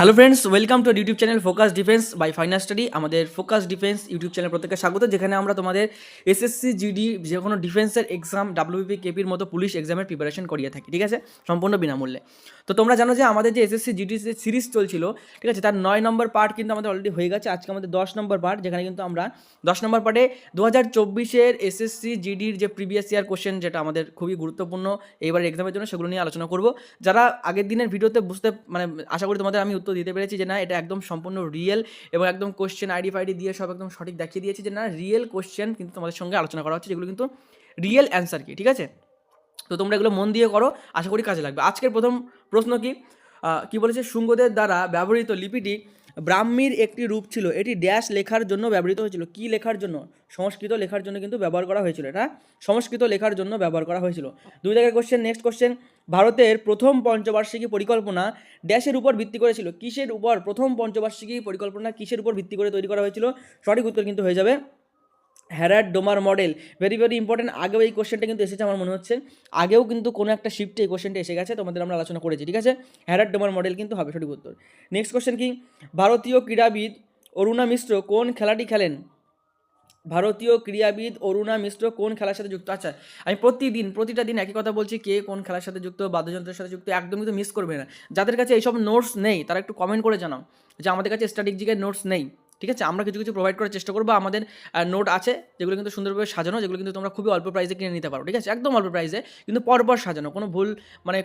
Hello friends, welcome to YouTube channel Focus Defence by Final Study. আমাদের Focus Defence YouTube channel প্রত্যেককে স্বাগত, যেখানে আমরা তোমাদের এসএসসি জিডি যে কোনো ডিফেন্সের এক্সাম, ডাব্লিউবিপি কেপির মতো পুলিশ এক্সামের প্রিপারেশন করিয়ে থাকি, ঠিক আছে, সম্পূর্ণ বিনামূল্যে। তো তোমরা জানো যে আমাদের যে এসএসসি জিডি যে সিরিজ চলছিল, ঠিক আছে, তার 9 নম্বর পার্ট কিন্তু আমাদের অলরেডি হয়ে গেছে। আজকে আমাদের 10 নম্বর পার্ট, যেখানে কিন্তু আমরা 10 নম্বর পার্টে 2024-এর এসএসসি জিডির যে প্রিভিয়াস ইয়ার কোশ্চেন, যেটা আমাদের খুবই গুরুত্বপূর্ণ এইবার এক্সামের জন্য, সেগুলো নিয়ে আলোচনা করব। যারা আগের দিনের ভিডিওতে বুঝতে আশা করি তোমাদের আমি উত্তর দিতে পেরেছি যে না, এটা একদম সম্পূর্ণ রিয়েল, এবং একদম কোশ্চেন আইডি ফাইডি দিয়ে সব একদম সঠিক দেখিয়ে দিয়েছি যে না, রিয়েল কোশ্চেন কিন্তু তোমাদের সঙ্গে আলোচনা করা হচ্ছে, যেগুলো কিন্তু রিয়েল অ্যান্সার কি, ঠিক আছে। তো তোমরা এগুলো মন দিয়ে করো, আশা করি কাজে লাগবে। আজকের প্রথম প্রশ্ন কি বলেছে, শুঙ্গদের দ্বারা ব্যবহৃত লিপিটি ব্রাহ্মীর একটি রূপ ছিল, এটি ড্যাশ লেখার জন্য ব্যবহৃত হয়েছিল। কি লেখার জন্য? সংস্কৃত লেখার জন্য কিন্তু ব্যবহার করা হয়েছিল। এটা সংস্কৃত লেখার জন্য ব্যবহার করা হয়েছিল। 2 জায়গায় কোশ্চেন। নেক্সট কোশ্চেন, ভারতের প্রথম পঞ্চবার্ষিকী পরিকল্পনা ড্যাশের উপর ভিত্তি করেছিল। কিসের উপর প্রথম পঞ্চবার্ষিকী পরিকল্পনা কিসের উপর ভিত্তি করে তৈরি করা হয়েছিল? সঠিক উত্তর কিন্তু হয়ে যাবে Harrod Domar model. Very very important. আগেও এই কোশ্চেনটা কিন্তু এসেছে আমার মনে হচ্ছে, আগেও কিন্তু কোনো একটা শিফটে এই কোশ্চেনটা এসে গেছে, তোমাদের আমরা আলোচনা করেছি, ঠিক আছে। হ্যারাড ডোমার মডেল কিন্তু হবে সঠিক উত্তর। নেক্সট কোশ্চেন কি, ভারতীয় ক্রীড়াবিদ অরুণা মিশ্র কোন খেলাটি খেলেন? ভারতীয় ক্রীড়াবিদ অরুণা মিশ্র কোন খেলার সাথে যুক্ত? আচ্ছা, আমি প্রতিটা দিন একই কথা বলছি, কে কোন খেলার সাথে যুক্ত, বাদ্যযন্ত্রের সাথে যুক্ত, একদম কিন্তু মিস করবে না। যাদের কাছে এইসব নোটস নেই তারা একটু কমেন্ট করে জানাও যে আমাদের কাছে স্ট্র্যাটেজিকের নোটস নেই, ঠিক আছে। আমরা কিছু কিছু প্রোভাইড করার চেষ্টা করবো। আমাদের নোট আছে, যেগুলো কিন্তু সুন্দরভাবে সাজানো, যেগুলো কিন্তু তোমরা খুবই অল্প প্রাইসে কিনে নিতে পারো, ঠিক আছে, একদম অল্প প্রাইসে, কিন্তু পরপর সাজানো, কোনো ভুল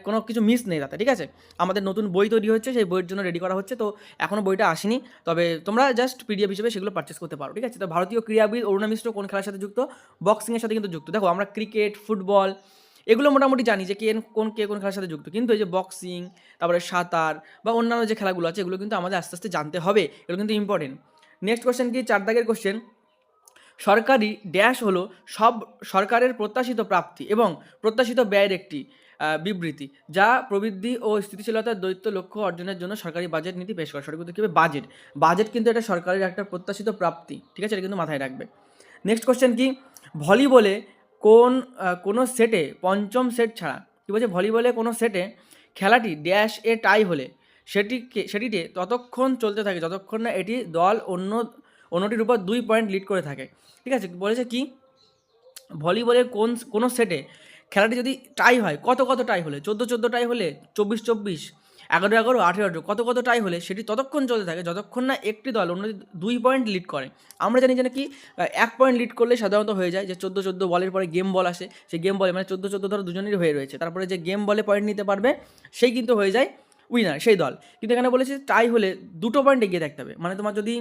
কোনো কিছু মিস নেই তাতে, ঠিক আছে। আমাদের নতুন বই তৈরি হচ্ছে, সেই বইয়ের জন্য রেডি করা হচ্ছে, তো এখনও বইটা আসেনি, তবে তোমরা জাস্ট পিডিএফ হিসেবে সেগুলো পারচেস করতে পারো, ঠিক আছে। তো ভারতীয় ক্রীড়াবিদ অরুণা মিশ্র কোন খেলার সাথে যুক্ত? বক্সিংয়ের সাথে কিন্তু যুক্ত। দেখো, আমরা ক্রিকেট, ফুটবল এগুলো মোটামুটি জানি যে কে কোন খেলার সাথে যুক্ত, কিন্তু এই যে বক্সিং, তারপরে সাঁতার বা অন্যান্য যে খেলাগুলো আছে, এগুলো কিন্তু আমাদের আস্তে আস্তে জানতে হবে, এগুলো কিন্তু ইম্পর্টেন্ট। নেক্সট কোশ্চেন কি, 4 দাগের কোশ্চেন, সরকারি ড্যাশ হলো সব সরকারের প্রত্যাশিত প্রাপ্তি এবং প্রত্যাশিত ব্যয়ের একটি বিবৃতি, যা প্রবৃদ্ধি ও স্থিতিশীলতার দ্বৈত লক্ষ্য অর্জনের জন্য সরকারি বাজেট নীতি পেশ করে। সঠিক উত্তর কি হবে? বাজেট কিন্তু এটা সরকারের একটা প্রত্যাশিত প্রাপ্তি, ঠিক আছে, এটা কিন্তু মাথায় রাখবে। নেক্সট কোশ্চেন কি, ভলিবলে কোনো সেটে পঞ্চম সেট ছাড়া, কী বলছে, ভলিবলে কোনো সেটে খেলাটি ড্যাশ এ টাই হলে সেটিতে ততক্ষণ চলতে থাকে যতক্ষণ না এটি দল অন্যটির উপর 2 পয়েন্ট লিড করে থাকে, ঠিক আছে। বলেছে কি, ভলিবলের কোনো সেটে খেলাটি যদি টাই হয়, কত টাই হলে, 14 টাই হলে, 24 11 18 কত টাই হলে সেটি ততক্ষণ চলতে থাকে যতক্ষণ না একটি দল অন্য 2 পয়েন্ট লিড করে। আমরা জানি যে নাকি 1 পয়েন্ট লিড করলে সাধারণত হয়ে যায় যে 14 বলের পরে গেম বল আসে, সেই গেম বলে 14 ধরো দুজনেরই হয়ে রয়েছে, তারপরে যে গেম বলে পয়েন্ট নিতে পারবে সেই কিন্তু হয়ে যায় উইনার, সেই দল। কিন্তু এখানে বলেছে টাই হলে 2 পয়েন্ট এগিয়ে থাকতে হবে, তোমার যদি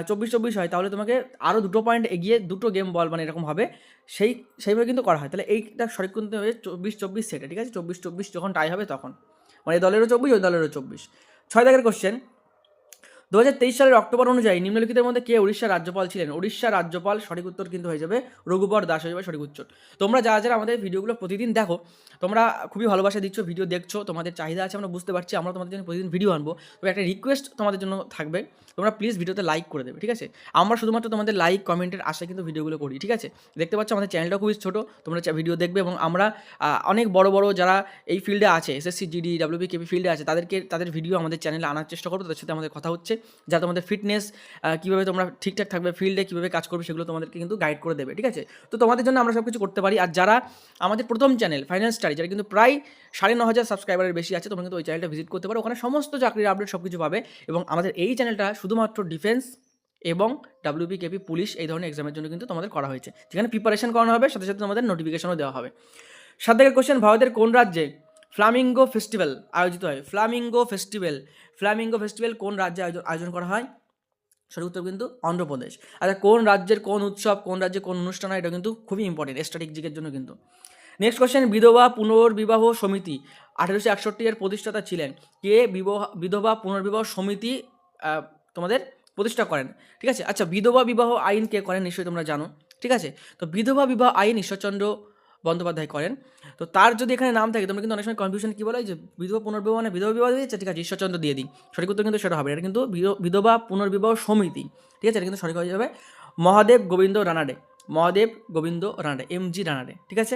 24 হয়, তাহলে তোমাকে আরও 2 পয়েন্ট এগিয়ে 2 গেম বল এরকম হবে, সেইভাবে কিন্তু করা হয়। তাহলে এইটা সঠিক কিন্তু হবে 24 সেটে, ঠিক আছে। 24 যখন টাই হবে তখন, এই দলেরও 24, ওই দলেরও 24। 6 দাগের কোশ্চেন, 2023 সালের অক্টোবর অনুযায়ী নিম্নলিখিতের মধ্যে কে উড়িষ্যার রাজ্যপাল ছিলেন? উড়িষ্যার রাজ্যপাল, সঠিক উত্তর কিন্তু হয়ে যাবে রঘুবর দাস, হয়ে যাবে সঠিক উত্তর। তোমরা যারা আমাদের ভিডিওগুলো প্রতিদিন দেখো, তোমরা খুবই ভালোবাসা দিচ্ছ, ভিডিও দেখছো, তোমাদের চাহিদা আছে, আমরা বুঝতে পারছি, আমরা তোমাদের জন্য প্রতিদিন ভিডিও আনবো। তবে একটা রিকোয়েস্ট তোমাদের জন্য থাকবে, তোমরা প্লিজ ভিডিওতে লাইক করে দেবে, ঠিক আছে। আমরা শুধুমাত্র তোমাদের লাইক কমেন্টের আশায় কিন্তু ভিডিওগুলো করি, ঠিক আছে। দেখতে পাচ্ছ আমাদের চ্যানেলটা খুবই ছোটো, তোমরা ভিডিও দেখবে, এবং আমরা অনেক বড় যারা এই ফিল্ডে আছে, এসএসসি জিডি ডাব্লিউবি কেপি ফিল্ডে আছে, তাদের ভিডিও আমাদের চ্যানেলে আনার চেষ্টা করবো, তাদের সাথে আমাদের কথা হচ্ছে, যা তোমাদের ফিটনেস কীভাবে তোমরা ঠিকঠাক থাকবে, ফিল্ডে কীভাবে কাজ করবে, সেগুলো তোমাদেরকে কিন্তু গাইড করে দেবে, ঠিক আছে। তো তোমাদের জন্য আমরা সব কিছু করতে পারি। আর যারা আমাদের প্রথম চ্যানেল ফাইনাল স্টাডি, যারা কিন্তু প্রায় 9,500 সাবস্ক্রাইবারের বেশি আছে, তোমরা কিন্তু ওই চ্যানেলটা ভিজিট করতে পারো, ওখানে সমস্ত চাকরির আপডেট সব কিছু পাবে। এবং আমাদের এই চ্যানেলটা শুধুমাত্র ডিফেন্স এবং ডাব্লিউবি কেপি পুলিশ এই ধরনের এক্সামের জন্য কিন্তু তোমাদের করা হয়েছে, যেখানে প্রিপারেশন করানো হবে, সাথে সাথে তোমাদের নোটিফিকেশনও দেওয়া হবে। 7 দাগের কোশ্চেন, ভারতের কোন রাজ্যে ফ্লামিঙ্গো ফেস্টিভ্যাল আয়োজিত হয়? ফ্লামিঙ্গো ফেস্টিভ্যাল কোন রাজ্যে আয়োজন করা হয়? সঠিক উত্তর কিন্তু অন্ধ্রপ্রদেশ। আচ্ছা, কোন রাজ্যের কোন উৎসব, কোন রাজ্যে কোন অনুষ্ঠান হয়, এটা কিন্তু খুবই ইম্পর্টেন্ট স্ট্র্যাটেজিকের জন্য কিন্তু। নেক্সট কোশ্চেন, বিধবা পুনর্বিবাহ সমিতি 1861 এর প্রতিষ্ঠাতা ছিলেন কে? বিধবা পুনর্বিবাহ সমিতি তোমাদের প্রতিষ্ঠা করেন, ঠিক আছে। আচ্ছা, বিধবা বিবাহ আইন কে করেন? নিশ্চয়ই তোমরা জানো, ঠিক আছে। তো বিধবা বিবাহ আইন ঈশ্বরচন্দ্র বন্দ্যোপাধ্যায় করেন। তো তার যদি এখানে নাম থাকে, তোমরা কিন্তু অনেক সময় কনফিউশন কী বলো, যে বিধবা পুনর্বিবাহ বিধবা বিবাহ দিয়েছে, ঠিক আছে, ঈশ্বরচন্দ্র দিয়ে দিই, সঠিক উত্তর কিন্তু সেটা হবে, এটা কিন্তু বিধবা পুনর্বিবাহ সমিতি, ঠিক আছে, এটা কিন্তু সঠিক হয়ে যাবে মহাদেব গোবিন্দ রানাডে, MG রানাডে, ঠিক আছে।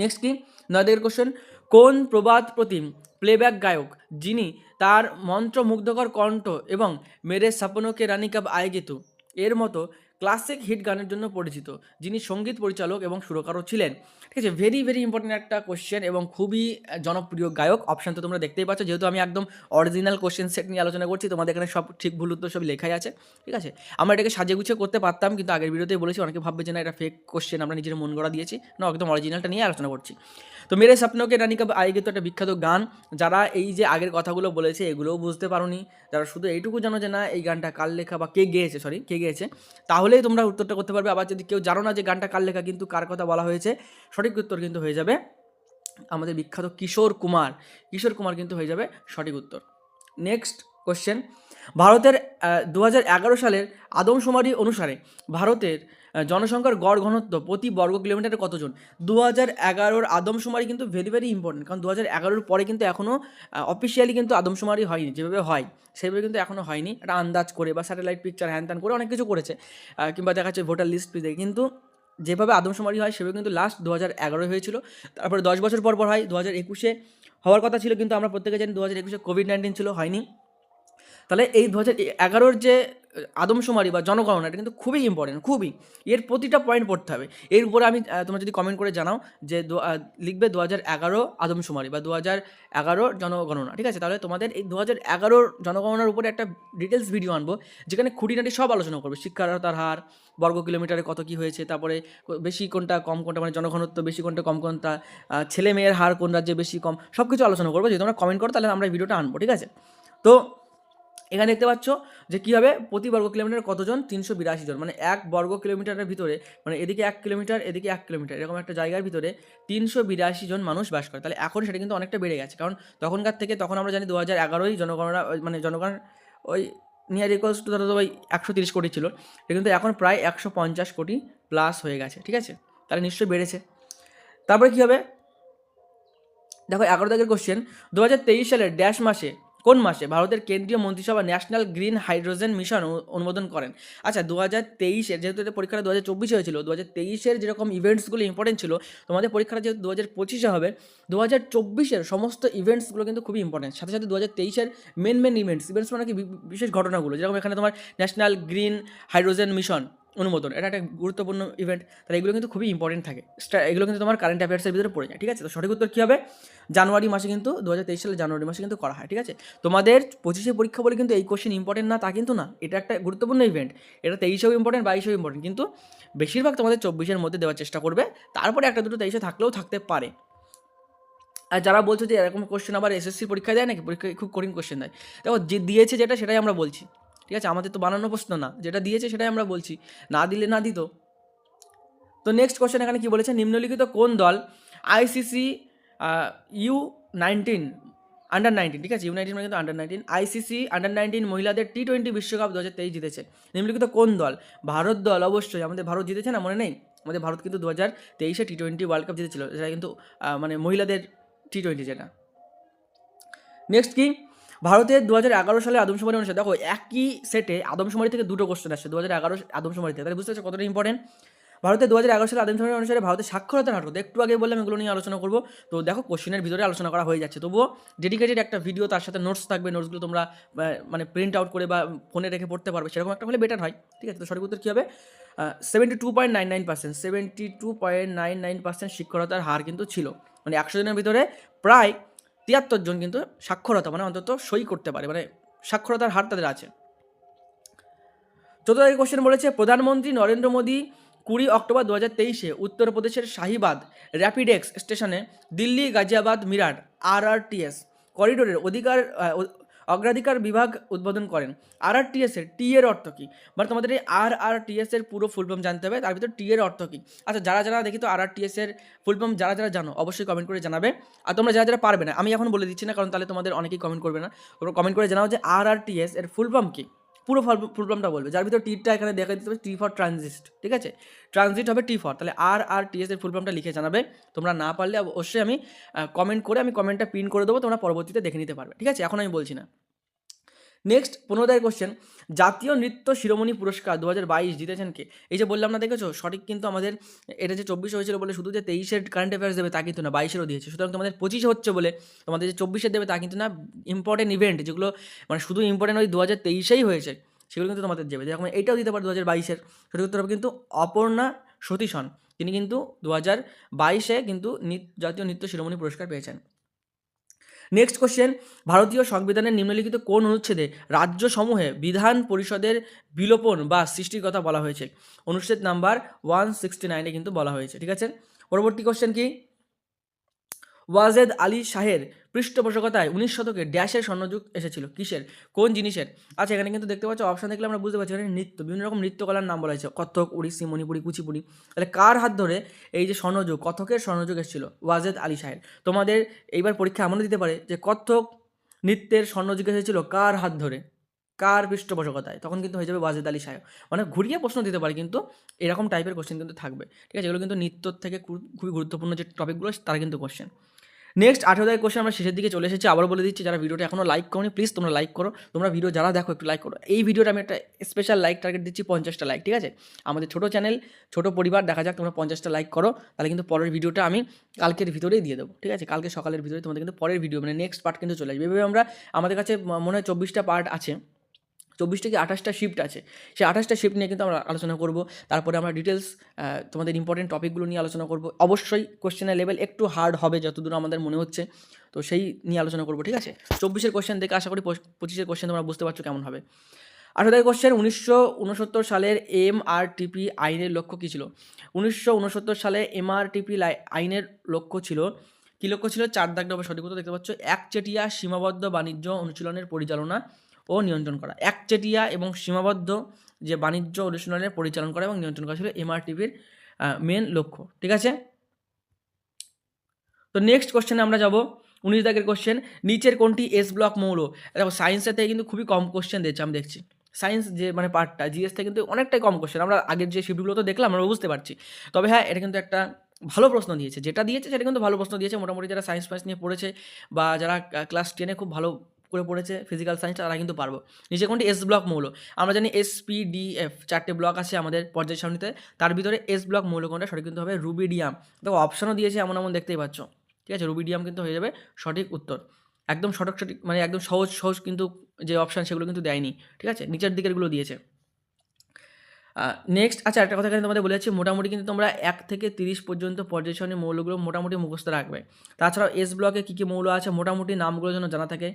নেক্সট কি, 9 কোশ্চেন, কোন প্রবাদ প্রতিম প্লেব্যাক গায়ক যিনি তার মন্ত্রমুগ্ধকর কণ্ঠ এবং মেরে সপনোকে রানী কাব আয়েগি তু এর মতো ক্লাসিক হিট গানের জন্য পরিচিত, যিনি সঙ্গীত পরিচালক এবং সুরকারও ছিলেন। ঠিক আছে, ভেরি ভেরি ইম্পর্টেন্ট একটা কোশ্চেন এবং খুবই জনপ্রিয় গায়ক। অপশান তো তোমরা দেখতেই পাচ্ছ, যেহেতু আমি একদম অরিজিনাল কোশ্চেন সেট নিয়ে আলোচনা করছি, তোমাদের এখানে সব ঠিক ভুল উত্তর সব লেখাই আছে। ঠিক আছে, আমরা এটাকে সাজিয়ে গুছিয়ে করতে পারতাম, কিন্তু আগের ভিডিওতেই বলেছি, অনেকে ভাববে যে না এটা ফেক কোশ্চেন, আমরা নিজের মন গড়া দিয়েছি। না, একদম অরিজিনালটা নিয়ে আলোচনা করছি। তো মেরে স্বপ্নকে রানী কাব আয়েগি তো একটা বিখ্যাত গান। যারা এই যে আগের কথাগুলো বলেছে এগুলোও বুঝতে পারোনি, যারা শুধু এইটুকু জানো যে না এই গানটা কার লেখা বা কে গেয়েছে, তাহলেই তোমরা উত্তরটা করতে পারবে। আবার যদি কেউ জানো না যে গানটা কার লেখা কিন্তু কার কথা বলা হয়েছে, সঠিক উত্তর কিন্তু হয়ে যাবে আমাদের বিখ্যাত কিশোর কুমার কিন্তু হয়ে যাবে সঠিক উত্তর। নেক্সট কোশ্চেন, ভারতের 2011 সালের আদমশুমারি অনুসারে ভারতের জনসংখ্যার গড় ঘনত্ব প্রতি বর্গ কিলোমিটারে কতজন? 2011 আদমশুমারি কিন্তু ভেরি ভেরি ইম্পর্টেন্ট, কারণ 2011 পরে কিন্তু এখনও অফিসিয়ালি কিন্তু আদমশুমারি হয়নি, যেভাবে হয় সেভাবে কিন্তু এখনও হয়নি। একটা আন্দাজ করে বা স্যাটেলাইট পিকচার হ্যান ত্যান করে অনেক কিছু করেছে, কিংবা দেখা যাচ্ছে ভোটার লিস্ট দেখে, কিন্তু যেভাবে আদমশুমারি হয় সেভাবে কিন্তু লাস্ট 2011 হয়েছিল। তারপরে 10 বছর পর হয় 2021 হওয়ার কথা ছিল, কিন্তু আমরা প্রত্যেকে জানি 2021 কোভিড-19 ছিল, হয়নি। তাহলে এই 2011 যে আদমশুমারি বা জনগণনা, এটা কিন্তু খুবই ইম্পর্টেন্ট, খুবই। এর প্রতিটা পয়েন্ট পড়তে হবে। এর উপরে আমি তোমরা যদি কমেন্ট করে জানাও যে লিখবে 2011 আদমশুমারি বা 2011 জনগণনা, ঠিক আছে, তাহলে তোমাদের এই 2011 জনগণনার উপরে একটা ডিটেলস ভিডিও আনবো, যেখানে খুঁটিনাটি সব আলোচনা করবে। শিক্ষার্হতার হার, বর্গ কিলোমিটারে কত কী হয়েছে, তারপরে বেশি কোনটা কম কোনটা, মানে জনঘনত্ব বেশি কোনটা কম কোনটা, ছেলে মেয়ের হার কোন রাজ্যে বেশি কম, সব কিছু আলোচনা করবো। যদি তোমরা কমেন্ট করো তাহলে আমরা এই ভিডিওটা আনবো, ঠিক আছে। তো এখানে দেখতে পাচ্ছ যে কী হবে, প্রতি বর্গ কিলোমিটার কতজন? 382 জন, মানে 1 বর্গ কিলোমিটারের ভিতরে, মানে এদিকে 1 কিলোমিটার এদিকে 1 কিলোমিটার, এরকম একটা জায়গার ভিতরে 382 জন মানুষ বাস করে। তাহলে এখন সেটা কিন্তু অনেকটা বেড়ে গেছে, কারণ তখন আমরা জানি 2011 জনগণনা, মানে জনগণ ওই নিয়ার ইকুয়ালস টু ধরো ওই 130 কোটি ছিল, এটা কিন্তু এখন প্রায় 150 কোটি প্লাস হয়ে গেছে, ঠিক আছে, তাহলে নিশ্চয়ই বেড়েছে। তারপরে কী হবে, দেখো 11 দাগের কোশ্চেন, 2023 সালের ড্যাশ মাসে, কোন মাসে ভারতের কেন্দ্রীয় মন্ত্রিসভা ন্যাশনাল গ্রিন হাইড্রোজেন মিশন অনুমোদন করেন? আচ্ছা, 2023-এর, যেহেতু এটা পরীক্ষাটা 2024 হয়েছিল, 2023-এর যেরকম ইভেন্টসগুলো ইম্পর্টেন্ট ছিল, তোমাদের পরীক্ষাটা যেহেতু 2025-এ হবে, 2024-এর সমস্ত ইভেন্টসগুলো কিন্তু খুবই ইম্পর্টেন্ট। সাথে সাথে 2023-এর মেন ইভেন্টস মানে কি বিশেষ ঘটনাগুলো, যেরকম এখানে তোমার ন্যাশনাল গ্রিন হাইড্রোজেন মিশন অনুমোদন, এটা একটা গুরুত্বপূর্ণ ইভেন্ট, তাহলে এগুলো কিন্তু খুবই ইম্পর্টেন্ট থাকে, এগুলো কিন্তু তোমার কারেন্ট অ্যাফেয়ার্সের ভিতরে পড়ে যায়, ঠিক আছে। তো সঠিক উত্তর কী হবে? জানুয়ারি মাসে কিন্তু 2023 সালের জানুয়ারি মাসে কিন্তু করা হয়, ঠিক আছে। তোমাদের 25-এ পরীক্ষা বলে কিন্তু এই কোশ্চেন ইম্পর্টেন্ট না তা কিন্তু না, এটা একটা গুরুত্বপূর্ণ ইভেন্ট, এটা 23-এও ইম্পর্টেন্ট, 22-এও ইম্পর্টেন্ট, কিন্তু বেশিরভাগ তোমাদের 24-এর মধ্যে দেওয়ার চেষ্টা করবে, তারপরে একটা দুটো 23-এ থাকলেও থাকতে পারে। আর যারা বলছো যে এরকম কোশ্চেন আবার এসএসসি পরীক্ষায় দেয় নাকি, পরীক্ষায় খুব কঠিন কোশ্চেন দেয়, দেখো যে দিয়েছে যেটা সেটাই আমরা বলছি, ঠিক আছে, আমাদের তো বানানো প্রশ্ন না, যেটা দিয়েছে সেটাই আমরা বলছি, না দিলে না দিত। তো নেক্সট কোশ্চেন এখানে কি বলেছে, নিম্নলিখিত কোন দল আইসিসি U19 আন্ডার-19, ঠিক আছে, U19 মানে কিন্তু আন্ডার-19, আইসিসি আন্ডার-19 মহিলাদের T20 বিশ্বকাপ 2023 জিতেছে? নিম্নলিখিত কোন দল? ভারত দল, অবশ্যই আমাদের ভারত জিতেছে না, মনে নেই? আমাদের ভারত কিন্তু 2023-এ T20 ওয়ার্ল্ড কাপ জিতেছিল, যেটা কিন্তু মানে মহিলাদের T20 যেটা। নেক্সট কি, ভারতের 2011 সালে আদমশুমারি অনুসারে, দেখো একই সেটে আদমশুমারি থেকে দুটো কোশ্চেন আসছে 2011 আদমশুমারি থেকে, তাহলে বুঝতে পারছো কতটা ইম্পর্টেন্ট। ভারতের 2011 সালে আদমশুমারি অনুসারে ভারতের সাক্ষরতার হার কত? একটু আগে বললাম এগুলো নিয়ে আলোচনা করবো, তো দেখো কোশ্চেনের ভিতরে আলোচনা করা হয়ে যাচ্ছে, তবুও ডেডিকেটেড একটা ভিডিও, তার সাথে নোটস থাকবে, নোটসগুলো তোমরা মানে প্রিন্ট আউট করে বা ফোনে রেখে পড়তে পারবে, সেরকম একটা হলে বেটার হয়, ঠিক আছে। তো সঠিক উত্তর কী হবে? 72.99%, 72.99% সাক্ষরতার হার কিন্তু ছিল, মানে 100 জনের ভিতরে প্রায় 73 জন কিন্তু সাক্ষরতা, মানে অন্তত সই করতে পারে, মানে সাক্ষরতার হার তাদের আছে। 14 কোশ্চেন বলেছে, প্রধানমন্ত্রী নরেন্দ্র মোদী 20 অক্টোবর 2023-এ উত্তরপ্রদেশের শাহিবাদ র্যাপিডেক্স স্টেশনে দিল্লি গাজিয়াবাদ মিরাট RRTS করিডোরের অগ্রাধিকার বিভাগ উদ্বোধন করেন। RRTS-এর টি এর অর্থ কী? মানে তোমাদের এই RRTS-এর পুরো ফুল ফর্ম জানতে হবে, তার ভিতর টি এর অর্থ কী? আচ্ছা, যারা দেখি তো RRTS-এর ফুল ফর্ম যারা জানো অবশ্যই কমেন্ট করে জানাবে, আর তোমরা যারা পারবে না, আমি এখন বলে দিচ্ছি না, কারণ তাহলে তোমাদের অনেকেই কমেন্ট করবে না, তোমরা কমেন্ট করে জানাও যে RRTS এর ফুল ফর্ম কী, পুরো ফুল ফর্মটা বলবে, যার ভিতর টিটা এখানে দেখা দিতে হবে, টি ফর ট্রানজিট, ঠিক আছে, ট্রানজিট হবে টি ফর, তাহলে RRTS এর ফুল ফর্মটা লিখে জানাবে। তোমরা না পারলে অবশ্যই আমি কমেন্ট করে আমি কমেন্টটা পিন করে দেবো, তোমরা পরবর্তীতে দেখে নিতে পারবে, ঠিক আছে, এখন আমি বলছি না। নেক্সট 15 কোশ্চেন, জাতীয় নৃত্য শিরোমণি পুরস্কার 2022 জিতেছেন কে? এই যে বললাম না, দেখেছো সঠিক কিন্তু আমাদের এটা যে 24 হয়েছিল বলে শুধু যে 23-এর কারেন্ট অ্যাফেয়ার্স দেবে তা কিন্তু না, 22-এরও দিয়েছে। সুতরাং তোমাদের 25 হচ্ছে বলে তোমাদের যে 24-এর দেবে তা কিন্তু না। ইম্পর্টেন্ট ইভেন্ট যেগুলো মানে শুধু ইম্পর্টেন্ট ওই 2023-এই হয়েছে সেগুলো কিন্তু তোমাদের দেবে। যেরকম এইটাও দিতে পারে 2022-এর। সঠিক উত্তর হবে কিন্তু অপর্ণা সতীশন, তিনি কিন্তু 2022-এ কিন্তু জাতীয় নৃত্য শিরোমণি পুরস্কার পেয়েছেন। নেক্সট কোশ্চেন, ভারতীয় সংবিধানের নিম্নলিখিত কোন অনুচ্ছেদে রাজ্যসমূহে বিধান পরিষদের বিলোপন বা সৃষ্টির কথা বলা হয়েছে? অনুচ্ছেদ নাম্বার 169-এ কিন্তু বলা হয়েছে। ঠিক আছে, পরবর্তী কোশ্চেন কি, ওয়াজেদ আলী শাহের পৃষ্ঠপোষকতায় 19 শতকে ড্যাশের স্বর্ণযুগ এসেছিল, কিসের, কোন জিনিসের? আচ্ছা, এখানে কিন্তু দেখতে পাচ্ছ অপশন দেখলে আমরা বুঝতে পারছি এখানে নৃত্য, বিভিন্ন রকম নৃত্যকলার নাম বলা হয়েছে, কত্থক, ওড়িশি, মণিপুরি, কুচিপুড়ি। তাহলে কার হাত ধরে এই যে স্বর্ণযুগ, কত্থকের স্বর্ণযুগ এসেছিল? ওয়াজেদ আলী শাহের। তোমাদের এইবার পরীক্ষা এমনও দিতে পারে যে কত্থক নৃত্যের স্বর্ণযুগ এসেছিল কার হাত ধরে, কার পৃষ্ঠপোষকতায়, তখন কিন্তু হয়ে যাবে ওয়াজেদ আলী শাহ। মানে ঘুরিয়ে প্রশ্ন দিতে পারে, কিন্তু এরকম টাইপের কোশ্চেন কিন্তু থাকবে। ঠিক আছে, এগুলো কিন্তু নৃত্যর থেকে খুবই গুরুত্বপূর্ণ যে টপিকগুলো তারা কিন্তু কোশ্চেন। নেক্সট 18 কোশ্চেন আমরা শেষের দিকে চলে এসেছি। আবার বলে দিচ্ছি, যারা ভিডিওটা এখনও লাইক করোনি প্লিজ তোমরা লাইক করো। তোমরা ভিডিও যারা দেখো একটু লাইক করো। এই ভিডিওটা আমি একটা স্পেশাল লাইক টার্গেট দিচ্ছি 50টা লাইক। ঠিক আছে, আমাদের ছোটো চ্যানেল, ছোটো পরিবার, দেখা যাক তোমরা 50টা লাইক করো, তাহলে কিন্তু পরের ভিডিওটা আমি কালকের ভিতরেই দিয়ে দেবো। ঠিক আছে, কালকে সকালের ভিতরে তোমাদের কিন্তু পরের ভিডিও মানে নেক্সট পার্ট কিন্তু চলে আসবে। এভাবে আমরা আমাদের কাছে মনে হয় 24টা পার্ট আছে, 24টা কি 28টা শিফট আছে, সেই 28টা শিফট নিয়ে কিন্তু আমরা আলোচনা করব। তারপরে আমরা ডিটেলস তোমাদের ইম্পর্টেন্ট টপিকগুলো নিয়ে আলোচনা করব। অবশ্যই কোশ্চেনের লেভেল একটু হার্ড হবে যতদূর আমাদের মনে হচ্ছে, তো সেই নিয়ে আলোচনা করব। ঠিক আছে, 24-এর কোশ্চেন দেখে আশা করি 25-এর কোশ্চেন তোমরা বুঝতে পারছো কেমন হবে। 18 কোশ্চেন, 1969 সালের এমআরটিপি আইনের লক্ষ্য কী ছিল? 1969 সালে এমআরটিপি আইনের লক্ষ্য ছিল, কী লক্ষ্য ছিল? 4 দাগ নম্বর সঠিক উত্তর দেখতে পাচ্ছ, একচেটিয়া সীমাবদ্ধ বাণিজ্য অনুশীলনের পরিচালনা ও নিয়ন্ত্রণ করা। একচেটিয়া এবং সীমাবদ্ধ যে বাণিজ্য অনুশীলনের পরিচালনা করা এবং নিয়ন্ত্রণ করা ছিল এমআরটিপির মেন লক্ষ্য। ঠিক আছে, তো নেক্সট কোশ্চেনে আমরা যাব। 19 দাগের কোশ্চেন, নিচের কোনটি এস ব্লক মৌল? দেখো সায়েন্সের থেকে কিন্তু খুবই কম কোশ্চেন দিয়েছে, আমি দেখছি সায়েন্স যে মানে পার্টটা জিএস থেকে কিন্তু অনেকটাই কম কোশ্চেন। আমরা আগের যে শিফটগুলো তো দেখলাম, আমরা বুঝতে পারছি। তবে হ্যাঁ, এটা কিন্তু একটা ভালো প্রশ্ন দিয়েছে, যেটা দিয়েছে সেটা কিন্তু ভালো প্রশ্ন দিয়েছে। মোটামুটি যারা সায়েন্স ফায়েন্স নিয়ে পড়েছে বা যারা ক্লাস 10-এ খুব ভালো করে পড়েছে ফিজিক্যাল সায়েন্স, তারা কিন্তু পারবো। নিচে কোনটি এস ব্লক মৌল? আমরা জানি এসপিডিএফ 4টে ব্লক আছে আমাদের পর্যায় সারণীতে, তার ভিতরে এস ব্লক মৌল কোনটা? সঠিক কিন্তু হবে রুবিডিয়াম। দেখো অপশনও দিয়েছে এমন এমন দেখতেই পাচ্ছ। ঠিক আছে, রুবিডিয়াম কিন্তু হয়ে যাবে সঠিক উত্তর। একদম সঠিক মানে একদম সহজ সহজ কিন্তু যে অপশান সেগুলো কিন্তু দেয়নি। ঠিক আছে, নিচের দিকেরগুলো দিয়েছে। নেক্সট, আচ্ছা একটা কথা এখানে তোমাদের বলেছি, মোটামুটি কিন্তু তোমরা 1 থেকে 30 পর্যন্ত পর্যায় সারণীর মৌলগুলো মোটামুটি মুখস্থ রাখবে। তাছাড়াও এস ব্লকে কী কী মৌল আছে মোটামুটি নামগুলো যেন জানা থাকে,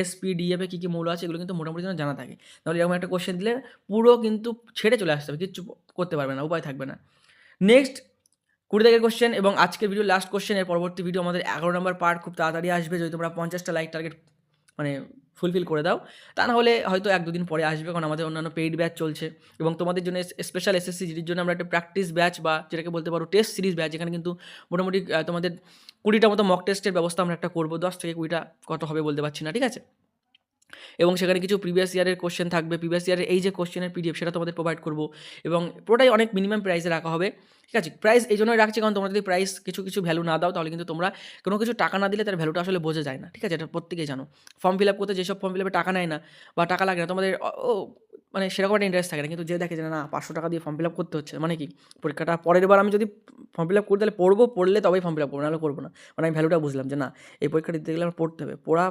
এসপিডিএফে কী কী মৌল আছে এগুলো কিন্তু মোটামুটি যেন জানা থাকে। তাহলে এরকম একটা কোশ্চেন দিলে পুরো কিন্তু ছেড়ে চলে আসতে হবে, কিচ্ছু করতে পারবে না, উপায় থাকবে না। নেক্সট 20 দাগের কোশ্চেন এবং আজকের ভিডিও লাস্ট কোশ্চেন। এর পরবর্তী ভিডিও আমাদের 11 নম্বর পার্ট খুব তাড়াতাড়ি আসবে, যদি তোমরা 50টা লাইক টার্গেট মানে ফুলফিল করে দাও। তা না হলে হয়তো 1-2 দিন পরে আসবে, কারণ আমাদের অন্যান্য পেইড ব্যাচ চলছে এবং তোমাদের জন্য স্পেশাল এসএসসি জিডির জন্য আমরা একটা প্র্যাকটিস ব্যাচ বা যেটাকে বলতে পারো টেস্ট সিরিজ ব্যাচ, যেখানে কিন্তু মোটামুটি তোমাদের 20টা মতো মক টেস্টের ব্যবস্থা আমরা একটা করবো। 10 থেকে 20টা কত হবে বলতে পারছি না। ঠিক আছে, এবং সেখানে কিছু প্রিভিয়াস ইয়ারের কোশ্চেন থাকবে, প্রিভিয়াস ইয়ারের এই যে কোশ্চেনের পিডিএফ সেটা তোমাদের প্রোভাইড করবো এবং পুরোটাই অনেক মিনিমাম প্রাইসে রাখা হবে। ঠিক আছে, প্রাইস এই জন্যই রাখছি কারণ তোমরা যদি প্রাইস কিছু ভ্যালু না দাও তাহলে কিন্তু তোমরা কোনো কিছু টাকা না দিলে তার ভ্যালুটা আসলে বোঝা যায় না। ঠিক আছে, এটা প্রত্যেকেই জানো। ফর্ম ফিল আপ করতে যেসব ফর্ম ফিল আপে টাকা নেয় না বা টাকা লাগে না, তোমাদের মানে সেরকম একটা ইন্টারেস্ট থাকে না, কিন্তু যে দেখে যে না 500 টাকা দিয়ে ফর্ম ফিল আপ করতে হচ্ছে, মানে কি পরীক্ষাটা পরের বার আমি যদি ফর্ম ফিল আপ করি তাহলে পড়লে তবেই ফর্ম ফিল আপ করবো, নাহলে করবো না। মানে আমি ভ্যালুটা বুঝলাম যে না এই পরীক্ষা দিতে গেলে আমার পড়তে হবে, পড়া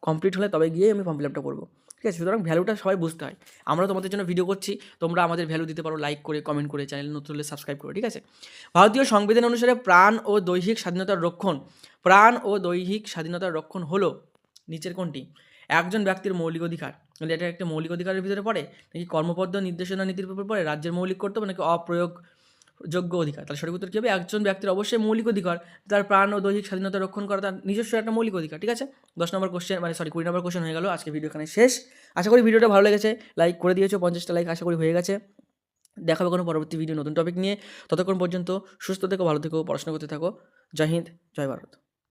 কমপ্লিট হলে তবে গিয়ে আমি ফর্ম ফিল আপটা করবো। ঠিক আছে, সুতরাং ভ্যালুটা সবাই বুঝতে হয়। আমরা তোমাদের জন্য ভিডিও করছি, তোমরা আমাদের ভ্যালু দিতে পারো লাইক করে, কমেন্ট করে, চ্যানেল নতুন হলে সাবস্ক্রাইব করে। ঠিক আছে, ভারতীয় সংবিধান অনুসারে প্রাণ ও দৈহিক স্বাধীনতার রক্ষণ হলো নিচের কোনটি? একজন ব্যক্তির মৌলিক অধিকার, তাহলে এটা একটা মৌলিক অধিকারের ভিতরে পড়ে নাকি কর্মপদ্ধ নির্দেশনা নীতির উপর পড়ে, রাজ্যের মৌলিক কর্তব্য নাকি অপ্রয়োগযোগ্য অধিকার? তাহলে সঠিক উত্তর কী হবে? একজন ব্যক্তির অবশ্যই মৌলিক অধিকার, তার প্রাণ ও দৈহিক স্বাধীনতা রক্ষণ করা তার নিজস্ব একটা মৌলিক অধিকার। ঠিক আছে, 10 নম্বর কোশ্চেন 20 নম্বর কোশ্চেন হয়ে গেল। আজকে ভিডিও এখানে শেষ। আশা করি ভিডিওটা ভালো লেগেছে, লাইক করে দিয়েছো, 50টা লাইক আশা করি হয়ে গেছে। দেখা হবে কোনো পরবর্তী ভিডিও নতুন টপিক নিয়ে। ততক্ষণ পর্যন্ত সুস্থ থেকো, ভালো থেকো, পড়াশোনা করতে থাকো। জয় হিন্দ, জয় ভারত।